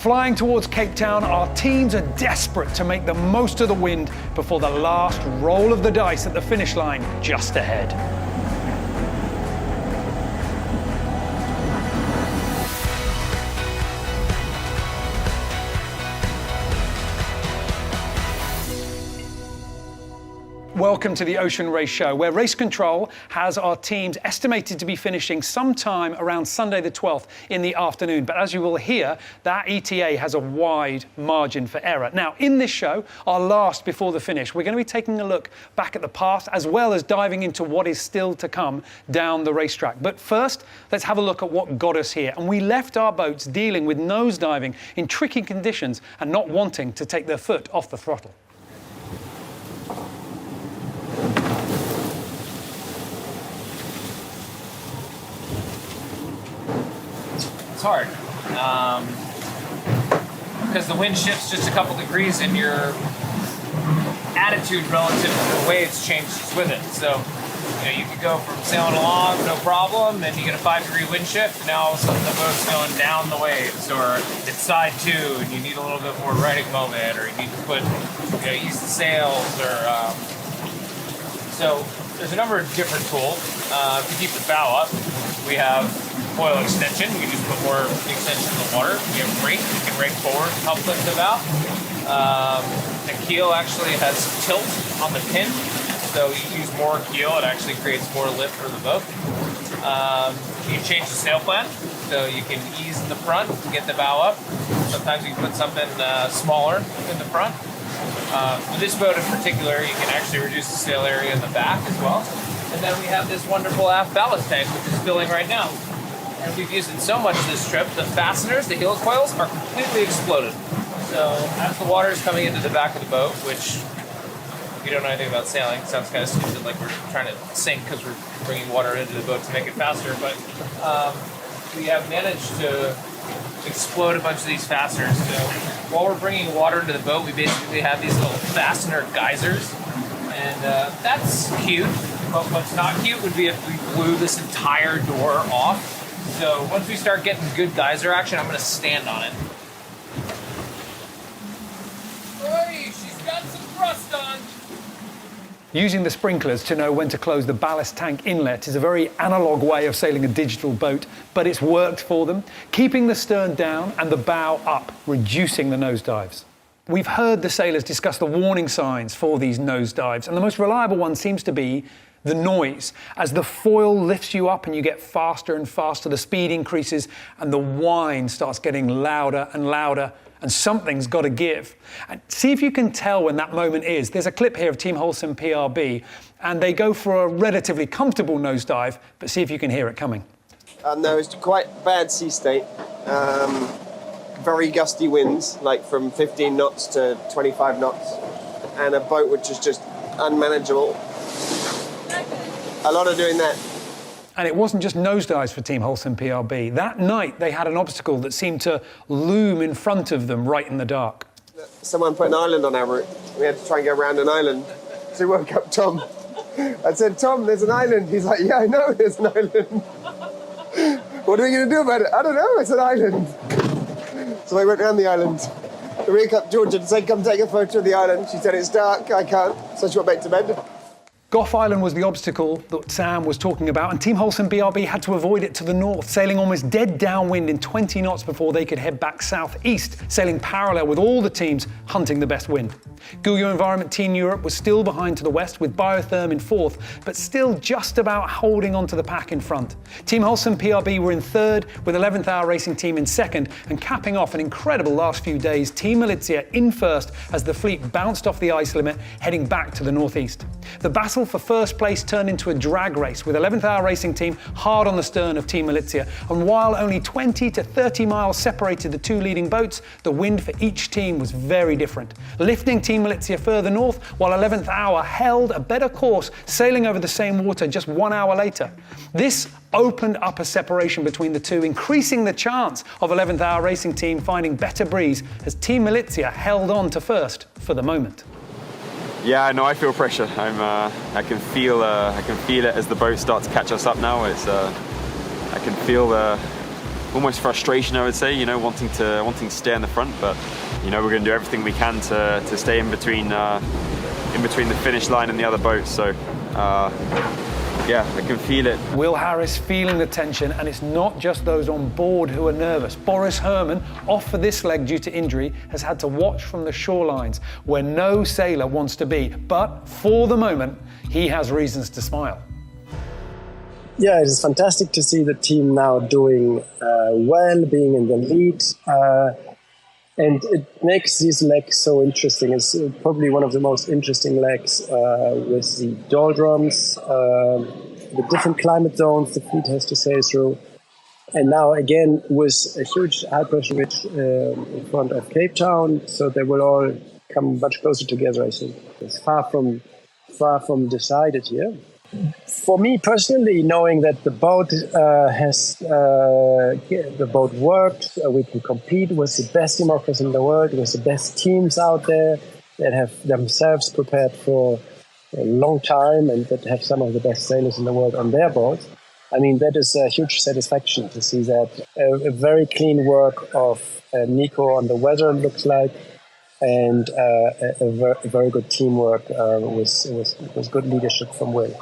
Flying towards Cape Town, our teams are desperate to make the most of the wind before the last roll of the dice at the finish line just ahead. Welcome to the Ocean Race Show, where Race Control has our teams estimated to be finishing sometime around Sunday the 12th in the afternoon. But as you will hear, that ETA has a wide margin for error. Now, in this show, our last before the finish, we're going to be taking a look back at the past as well as diving into what is still to come down the racetrack. But first, let's have a look at what got us here. And we left our boats dealing with nosediving in tricky conditions and not wanting to take their foot off the throttle. It's hard because the wind shifts just a couple degrees and your attitude relative to the waves changes with it. So, you could go from sailing along, no problem, and you get a 5-degree wind shift, and now all of a sudden the boat's going down the waves, or it's side 2, and you need a little bit more riding moment, or you need to put, use the sails, or so there's a number of different tools to keep the bow up. We have foil extension. You can just put more extension in the water. We have rake. You can rake forward, help lift the bow. The keel actually has tilt on the pin, so you use more keel. It actually creates more lift for the boat. You can change the sail plan, so you can ease the front to get the bow up. Sometimes you can put something smaller in the front. For this boat in particular, you can actually reduce the sail area in the back as well. And then we have this wonderful aft ballast tank, which is filling right now. And we've used it so much this trip, the fasteners, the heel coils, are completely exploded. So as the water is coming into the back of the boat, which, if you don't know anything about sailing, it sounds kind of stupid, like we're trying to sink because we're bringing water into the boat to make it faster. But we have managed to explode a bunch of these fasteners. So while we're bringing water into the boat, we basically have these little fastener geysers. And that's cute. But what's not cute would be if we blew this entire door off. So once we start getting good geyser action, I'm going to stand on it. Hey, she's got some thrust on. Using the sprinklers to know when to close the ballast tank inlet is a very analog way of sailing a digital boat, but it's worked for them, keeping the stern down and the bow up, reducing the nosedives. We've heard the sailors discuss the warning signs for these nosedives, and the most reliable one seems to be the noise. As the foil lifts you up and you get faster and faster, the speed increases and the whine starts getting louder and louder, and something's got to give. And see if you can tell when that moment is. There's a clip here of Team Wholesome PRB, and they go for a relatively comfortable nosedive, but see if you can hear it coming. No, it's quite bad sea state. Very gusty winds, like from 15 knots to 25 knots, and a boat which is just unmanageable. A lot of doing that. And it wasn't just nosedives for Team Wholesome PRB. That night, they had an obstacle that seemed to loom in front of them right in the dark. Someone put an island on our route. We had to try and go around an island. So we woke up Tom. I said, Tom, there's an island. He's like, yeah, I know there's an island. What are we going to do about it? I don't know, it's an island. So I went around the island. We wake up Georgia and said, come take a photo of the island. She said, it's dark, I can't. So she went back to bed. Gough Island was the obstacle that Sam was talking about, and Team Wholesome BRB had to avoid it to the north, sailing almost dead downwind in 20 knots before they could head back southeast, sailing parallel with all the teams hunting the best wind. Gulio Environment Team Europe was still behind to the west, with Biotherm in fourth, but still just about holding onto the pack in front. Team Wholesome PRB were in third, with 11th Hour Racing Team in second, and capping off an incredible last few days, Team Milizia in first as the fleet bounced off the ice limit, heading back to the northeast. The battle for first place turned into a drag race, with 11th Hour Racing Team hard on the stern of Team Milizia, and while only 20 to 30 miles separated the two leading boats, the wind for each team was very different, lifting Team Milizia further north, while 11th Hour held a better course, sailing over the same water just 1 hour later. This opened up a separation between the two, increasing the chance of 11th Hour Racing Team finding better breeze as Team Milizia held on to first for the moment. Yeah, no, I feel pressure. I can feel it as the boat starts to catch us up now. I can feel the almost frustration, I would say, you know, wanting to stay in the front, but you know, we're going to do everything we can to stay in between the finish line and the other boats. So yeah, I can feel it. Will Harris feeling the tension, and it's not just those on board who are nervous. Boris Herrmann, off for this leg due to injury, has had to watch from the shorelines where no sailor wants to be, but for the moment he has reasons to smile. Yeah, it is fantastic to see the team now doing well, being in the lead. And it makes these legs so interesting. It's probably one of the most interesting legs with the doldrums, the different climate zones the fleet has to sail through. And now again with a huge high pressure ridge in front of Cape Town, so they will all come much closer together, I think. It's far from decided here. For me personally, knowing that the boat works, we can compete with the best democracies in the world, with the best teams out there that have themselves prepared for a long time and that have some of the best sailors in the world on their boats. I mean, that is a huge satisfaction to see that. A very clean work of Nico on the weather, looks like, and a very good teamwork with good leadership from Will.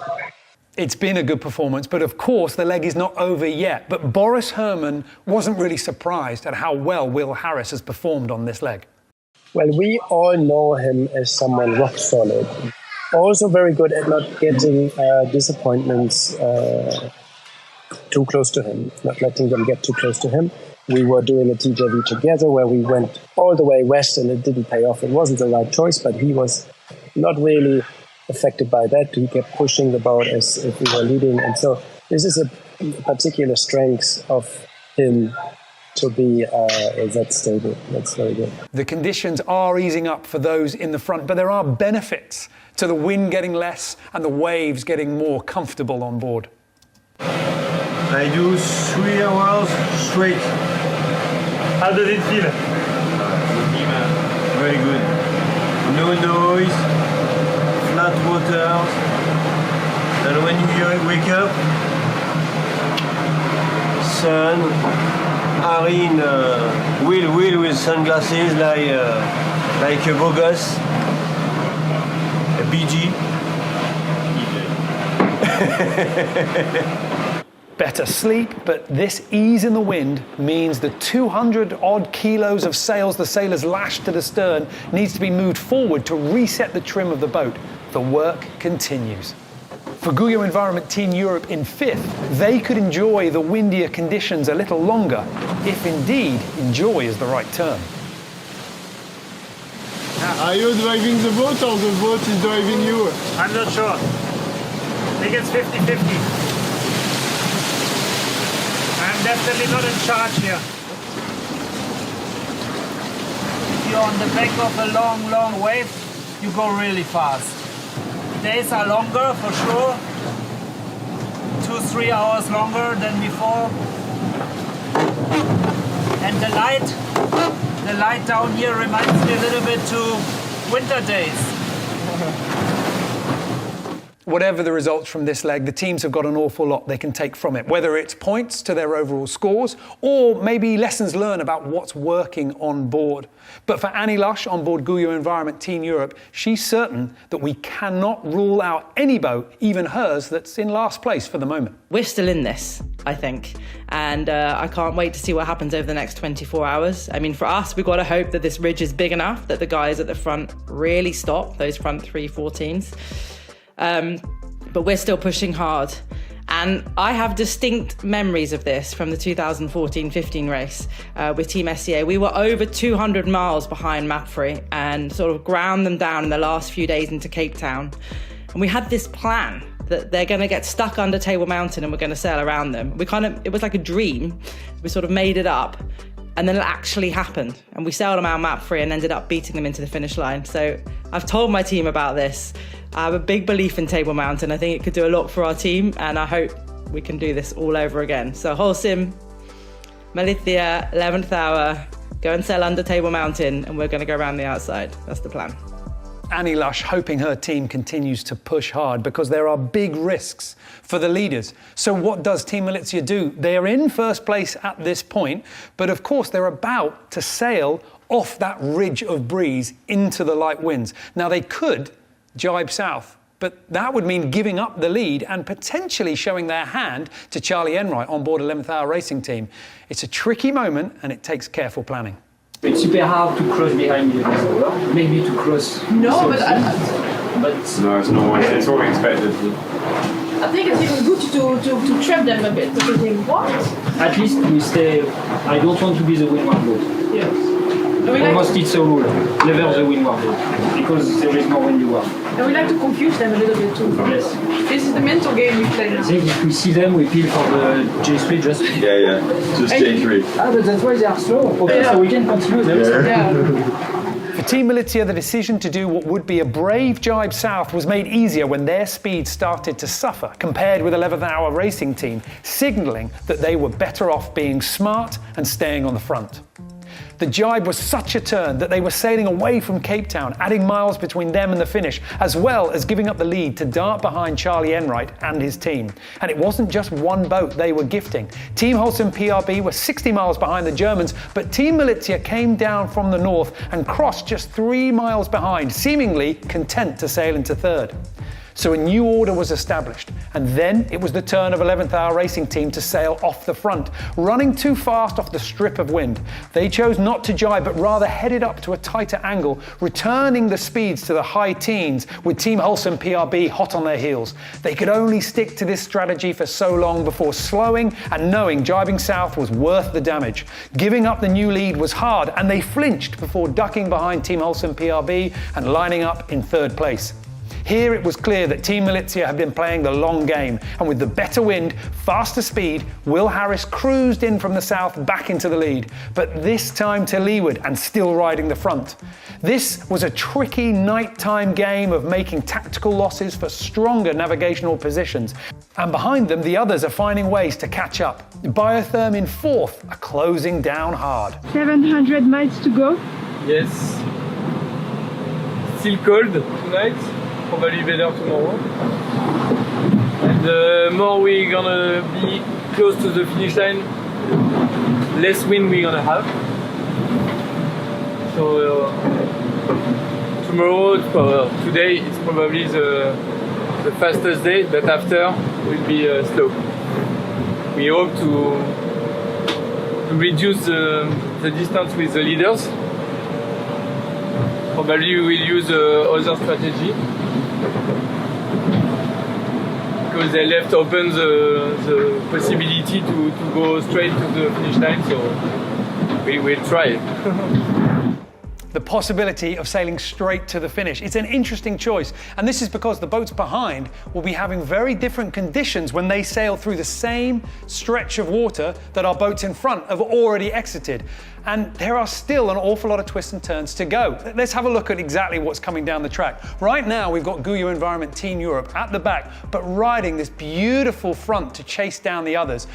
It's been a good performance, but of course the leg is not over yet. But Boris Herrmann wasn't really surprised at how well Will Harris has performed on this leg. Well, we all know him as someone rock solid. Also very good at not getting disappointments too close to him, not letting them get too close to him. We were doing a TJV together where we went all the way west and it didn't pay off. It wasn't the right choice, but he was not really affected by that. He kept pushing the boat as if we were leading. And so this is a particular strength of him to be that stable. That's very good. The conditions are easing up for those in the front, but there are benefits to the wind getting less and the waves getting more comfortable on board. I do 3 hours straight. How does it feel? Very good. No noise, flat waters. And when you wake up, sun, Irene, Will with sunglasses like a bogus, a BG. Better sleep, but this ease in the wind means the 200-odd kilos of sails the sailors lashed to the stern needs to be moved forward to reset the trim of the boat. The work continues. For Guyot Environment Team Europe in 5th, they could enjoy the windier conditions a little longer, if indeed enjoy is the right term. Are you driving the boat or the boat is driving you? I'm not sure. I think it's 50-50. I'm definitely not in charge here. If you're on the back of a long wave, you go really fast. Days are longer for sure. 2-3 hours longer than before. And the light down here reminds me a little bit to winter days. Whatever the results from this leg, the teams have got an awful lot they can take from it, whether it's points to their overall scores or maybe lessons learned about what's working on board. But for Annie Lush on board Guyot Environment Team Europe, she's certain that we cannot rule out any boat, even hers, that's in last place for the moment. We're still in this, I think, and I can't wait to see what happens over the next 24 hours. I mean, for us, we've got to hope that this ridge is big enough that the guys at the front really stop, those front 314s. But we're still pushing hard. And I have distinct memories of this from the 2014-15 race with Team SCA. We were over 200 miles behind Mapfre and sort of ground them down in the last few days into Cape Town. And we had this plan that they're going to get stuck under Table Mountain and we're going to sail around them. It was like a dream. We sort of made it up. And then it actually happened. And we sailed them out Mapfre and ended up beating them into the finish line. So I've told my team about this. I have a big belief in Table Mountain. I think it could do a lot for our team, and I hope we can do this all over again. So Holcim, Malithia, 11th hour, go and sail under Table Mountain, and we're going to go around the outside. That's the plan. Annie Lush hoping her team continues to push hard because there are big risks for the leaders. So what does Team Militia do? They are in first place at this point, but of course they're about to sail off that ridge of breeze into the light winds. Now they could jibe south, but that would mean giving up the lead and potentially showing their hand to Charlie Enright on board 11th Hour Racing Team. It's a tricky moment and it takes careful planning. It's super hard to cross behind you. Maybe to cross. No, but No, it's not. It's what we expected. I think it's even good to trap them a bit. Because they what? At least we stay. I don't want to be the windward boat. Yes. Almost it's a rule. Never the windward boat. Because there is no windward. And we like to confuse them a little bit too. Yes. This is the mental game we play now. I think if we see them, we peel for the J3 just. Yeah. Just J3. But that's why they are slow. Okay, so we can continue them. Yeah. For Team Militia, the decision to do what would be a brave jibe south was made easier when their speed started to suffer compared with 11th Hour Racing Team, signalling that they were better off being smart and staying on the front. The jibe was such a turn that they were sailing away from Cape Town, adding miles between them and the finish, as well as giving up the lead to dart behind Charlie Enright and his team. And it wasn't just one boat they were gifting. Team Holcim PRB were 60 miles behind the Germans, but Team Militia came down from the north and crossed just 3 miles behind, seemingly content to sail into third. So a new order was established, and then it was the turn of 11th Hour Racing Team to sail off the front, running too fast off the strip of wind. They chose not to jibe, but rather headed up to a tighter angle, returning the speeds to the high teens, with Team Holcim PRB hot on their heels. They could only stick to this strategy for so long before slowing and knowing jibing south was worth the damage. Giving up the new lead was hard, and they flinched before ducking behind Team Holcim PRB and lining up in third place. Here it was clear that Team Militia had been playing the long game, and with the better wind, faster speed, Will Harris cruised in from the south back into the lead, but this time to leeward and still riding the front. This was a tricky nighttime game of making tactical losses for stronger navigational positions, and behind them the others are finding ways to catch up. Biotherm in fourth are closing down hard. 700 miles to go. Yes. Still cold tonight. Probably better tomorrow. And the more we're gonna be close to the finish line, less wind we're gonna have. So tomorrow, today, it's probably the fastest day, but after will be slow. We hope to reduce the distance with the leaders. Probably we will use other strategy. Because they left open the possibility to go straight to the finish line, so we will try. The possibility of sailing straight to the finish. It's an interesting choice, and this is because the boats behind will be having very different conditions when they sail through the same stretch of water that our boats in front have already exited. And there are still an awful lot of twists and turns to go. Let's have a look at exactly what's coming down the track. Right now, we've got Guyot Environment Team Europe at the back, but riding this beautiful front to chase down the others.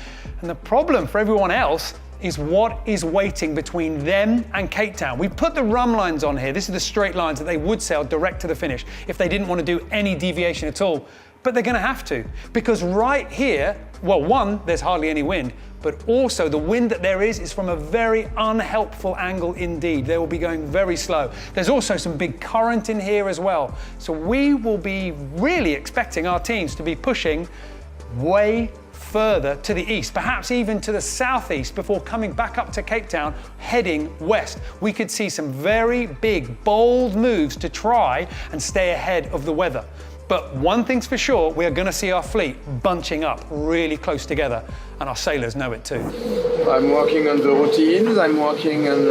And the problem for everyone else is what is waiting between them and Cape Town. We've put the rum lines on here. This is the straight lines that they would sail direct to the finish if they didn't want to do any deviation at all. But they're going to have to, because right here, well, one, there's hardly any wind, but also the wind that there is from a very unhelpful angle indeed. They will be going very slow. There's also some big current in here as well. So we will be really expecting our teams to be pushing way further to the east, perhaps even to the southeast before coming back up to Cape Town, heading west. We could see some very big, bold moves to try and stay ahead of the weather. But one thing's for sure, we are going to see our fleet bunching up really close together, and our sailors know it too. I'm working on the routines, I'm working on,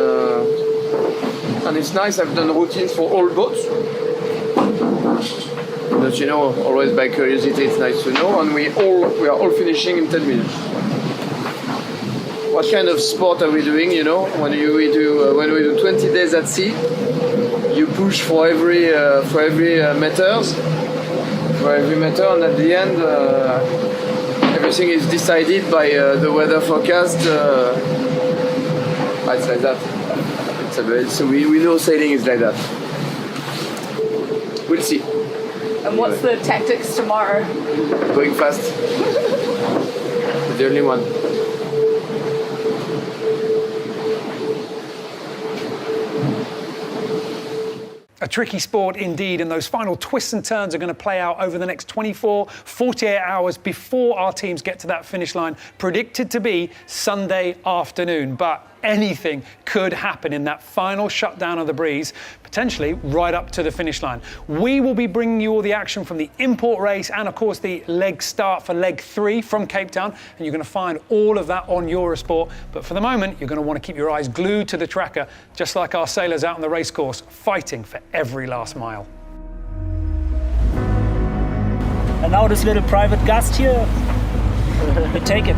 and it's nice, I've done routines for all boats. But you know, always by curiosity, it's nice to know, and we are all finishing in 10 minutes. What kind of sport are we doing? You know, when we do 20 days at sea, you push for every meters, and at the end, everything is decided by the weather forecast. It's like that. We know sailing is like that. we'll see. And what's the tactics tomorrow? Going fast. The only one. A tricky sport indeed, and those final twists and turns are going to play out over the next 24, 48 hours before our teams get to that finish line, predicted to be Sunday afternoon. But anything could happen in that final shutdown of the breeze, potentially right up to the finish line. We will be bringing you all the action from the import race and, of course, the leg start for leg 3 from Cape Town, and you're going to find all of that on Eurosport. But for the moment, you're going to want to keep your eyes glued to the tracker, just like our sailors out on the racecourse, fighting for every last mile. And now this little private gust here, we take it.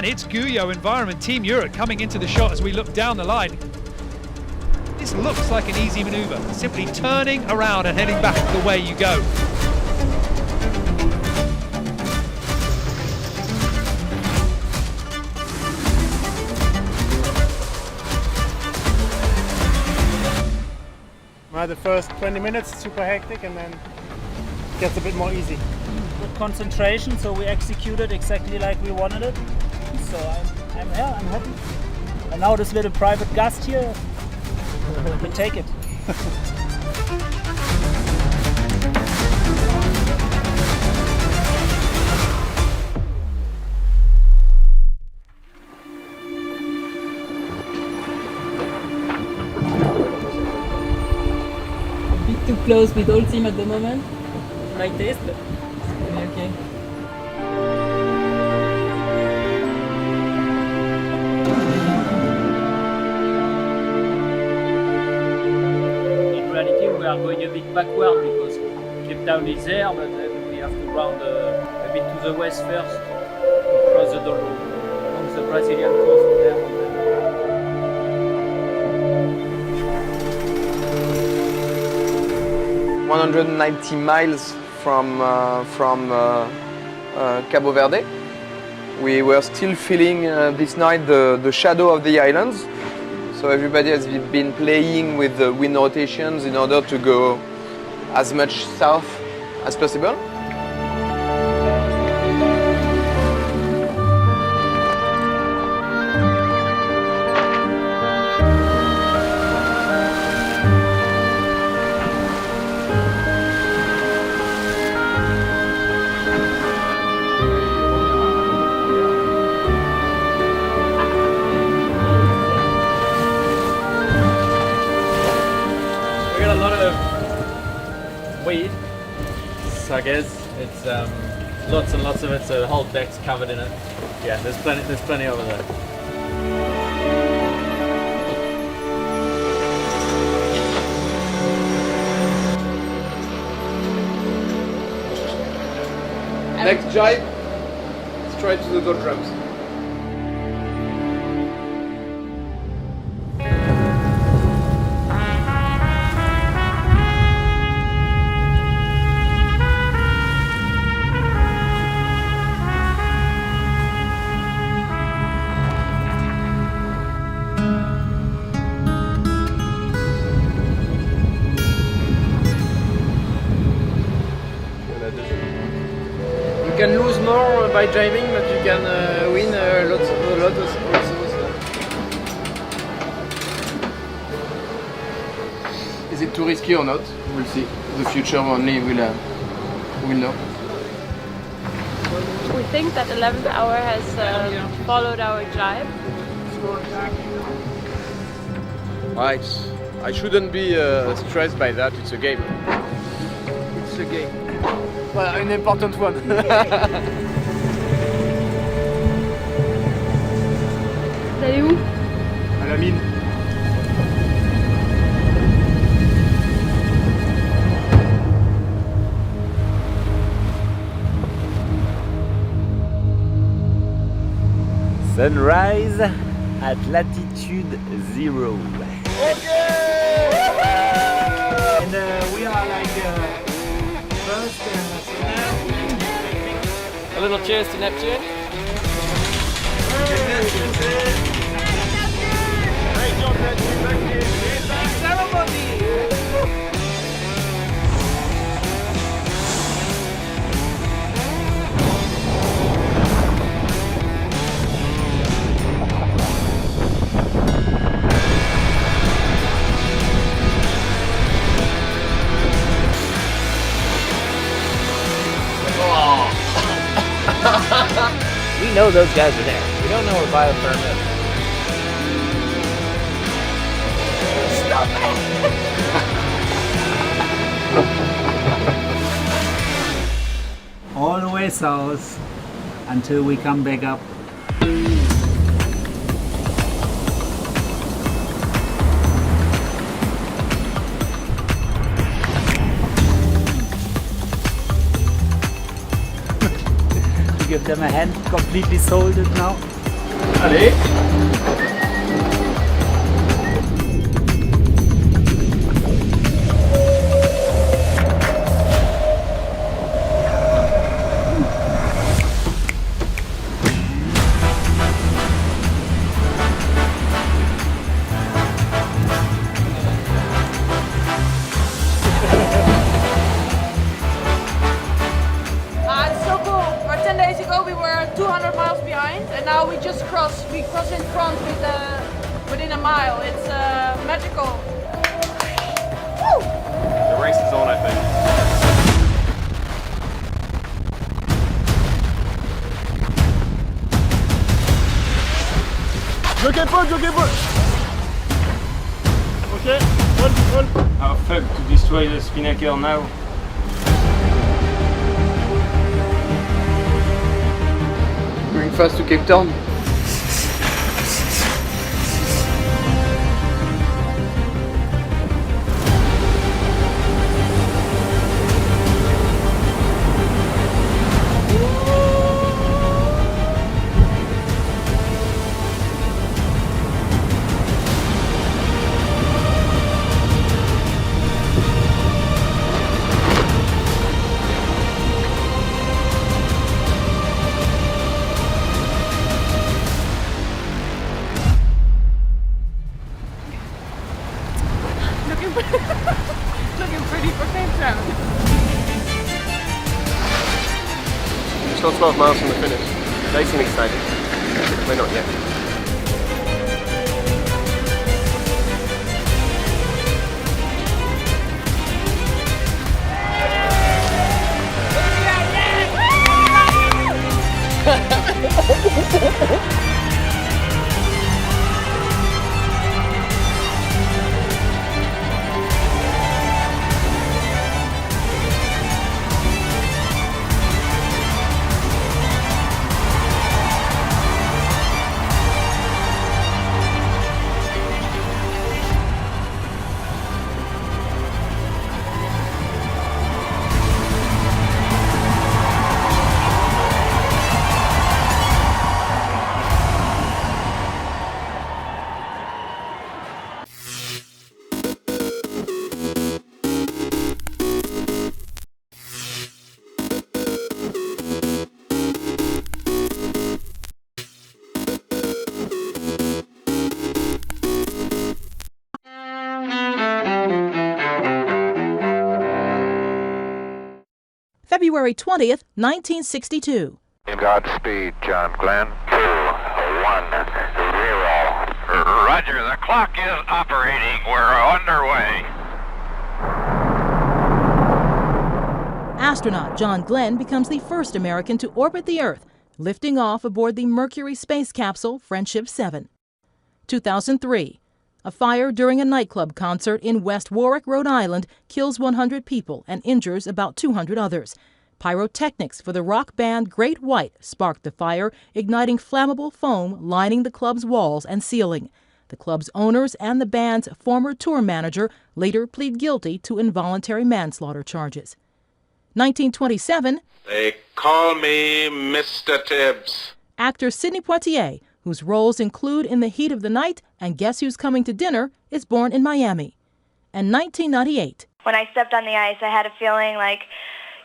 And it's Guyot Environment Team Europe coming into the shot as we look down the line. This looks like an easy maneuver, simply turning around and heading back the way you go. The first 20 minutes super hectic, and then it gets a bit more easy. Good concentration, so we executed exactly like we wanted it. So I'm happy. And now this little private gust here, we take it. Too close with all team at the moment. My taste, but okay. In reality, we are going a bit backward because Cape Town is there, but then we have to round a bit to the west first, cross the along the Brazilian coast there. 190 miles from Cabo Verde. We were still feeling this night the shadow of the islands. So everybody has been playing with the wind rotations in order to go as much south as possible. I guess it's lots and lots of it, so the whole deck's covered in it. Yeah, there's plenty over there. Next jibe, straight to the doldrums. You can lose more by driving, but you can win a lot also. Is it too risky or not? We'll see. The future only will know. We think that 11th hour has followed our jibe. Right. I shouldn't be stressed by that. It's a game. It's a game. Well, an important one. Vous allez où? À la mine. Sunrise at latitude 0. Okay! And we are like first A little cheers to Neptune. Great job, Neptune. Thank you. Ceremony. We know those guys are there. We don't know where biotherm is. Stop it! All the way south until we come back up. Give them a hand, completely sold it now. Allez. mile. It's magical. The race is on, I think. Jockey pull. Okay, hold. Oh fuck, to destroy the spinnaker now. Going fast to Cape Town. Looking pretty for Cape Town. Still 12 miles from the finish. They seem excited. We're not yet. February 20th, 1962. Godspeed, John Glenn. 2, 1, 0. Roger, the clock is operating. We're underway. Astronaut John Glenn becomes the first American to orbit the Earth, lifting off aboard the Mercury space capsule Friendship 7. 2003. A fire during a nightclub concert in West Warwick, Rhode Island, kills 100 people and injures about 200 others. Pyrotechnics for the rock band Great White sparked the fire, igniting flammable foam lining the club's walls and ceiling. The club's owners and the band's former tour manager later plead guilty to involuntary manslaughter charges. 1927. They call me Mr. Tibbs. Actor Sidney Poitier, whose roles include In the Heat of the Night and Guess Who's Coming to Dinner, is born in Miami. And 1998. When I stepped on the ice, I had a feeling like,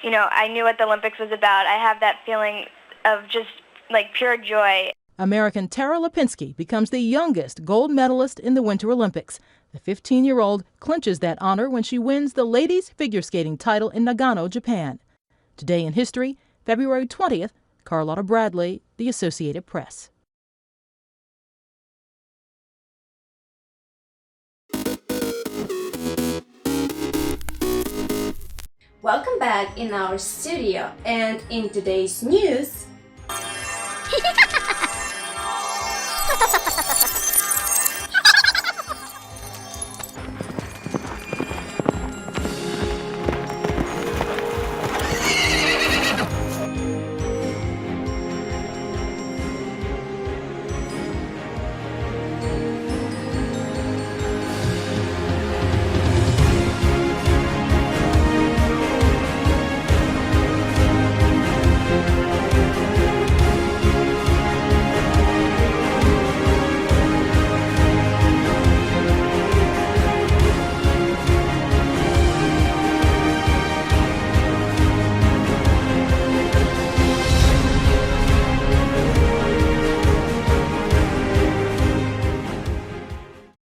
I knew what the Olympics was about. I have that feeling of just like pure joy. American Tara Lipinski becomes the youngest gold medalist in the Winter Olympics. The 15-year-old clinches that honor when she wins the ladies' figure skating title in Nagano, Japan. Today in history, February 20th, Carlotta Bradley, The Associated Press. Welcome back in our studio, and in today's news,